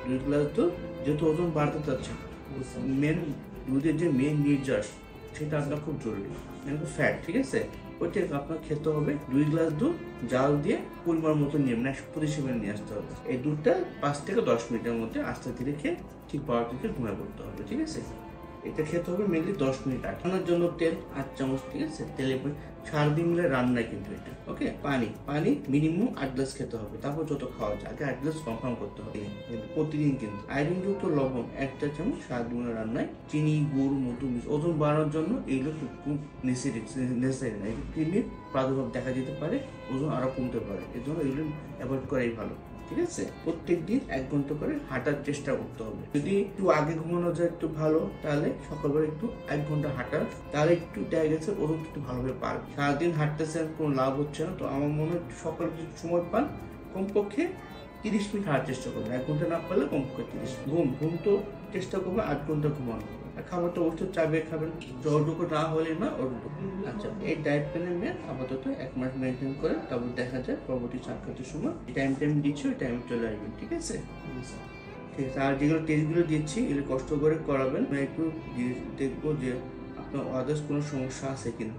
2 glass দুধ, যেহেতু ওজন বাড়তে চাচ্ছে, মেন দুধের যে মেন নির্যাস সেটা আপনার খুব জরুরি, মানে ফ্যাট, ঠিক আছে? ওইটা আপনার খেতে হবে 2 গ্লাস দুধ, জাল দিয়ে পরিমাণ মতো নিয়ে মানে 125 ml নিয়ে আসতে হবে। এই দুধটা 5 থেকে 10 মিনিটের মধ্যে আস্তে ধীরে খেয়ে ঠিক 12 থেকে ঘুমিয়ে পড়তে হবে, ঠিক আছে? এটা খেতে হবে মেনলি 10 মিনিট আগে। রান্নার জন্য তেল 8 চামচ, ঠিক আছে? তেলে সারাদিন মিলে রান্নায় কিন্তু এটা ওকে। পানি মিনিমাম 8 গ্লাস খেতে হবে, তারপর যত খাওয়া যায় আগে 8 গ্লাস কনফার্ম করতে হবে প্রতিদিন। কিন্তু আয়রনযুক্ত লবণ 1 চা চামচ সারাদিন মিলে রান্নায়। চিনি, গুড়, মধু ওজন বাড়ানোর জন্য এগুলো খুব নেসেসারি না। কৃমির প্রাদুর্ভাব দেখা যেতে পারে, ওজন আরো কমতে পারে, এর জন্য এগুলো অ্যাভয়েড করাই ভালো, ঠিক আছে? প্রত্যেক দিন 1 ঘন্টা করে হাঁটার চেষ্টা করতে হবে। যদি একটু আগে ঘুমানো যায় একটু ভালো, তাহলে সকালবেলা একটু 1 ঘন্টা হাঁটার, তাহলে একটু দেখা গেছে ওজন একটু ভালোভাবে পারবে। সারাদিন হাঁটতেছেন, কোনো লাভ হচ্ছে না, তো আমার মনে হয় সকালে যদি সময় পান কমপক্ষে 30 মিনিট হাঁটার চেষ্টা করবেন। 1 ঘন্টা না পারলে কমপক্ষে 30 মিনিট। ঘুম তো চেষ্টা করবে 8 ঘন্টা ঘুমানো। আর খাবারটা অবশ্যই চাবে খাবেন, যতটুকু না হলে না ওটুকু। আচ্ছা, এই ডায়েট প্ল্যানের মেয়ে আপাতত 1 মাস মেনটেন করে, তারপর দেখা যায় পরবর্তী সাক্ষাতের সময় টাইম দিচ্ছি, ওই টাইমে চলে আসবেন, ঠিক আছে? ঠিক আছে। আর যেগুলো টেস্টগুলো দিচ্ছি এগুলো কষ্ট করে করাবেন, একটু দেখবো যে আপনার আদার্স কোনো সমস্যা আছে কিনা।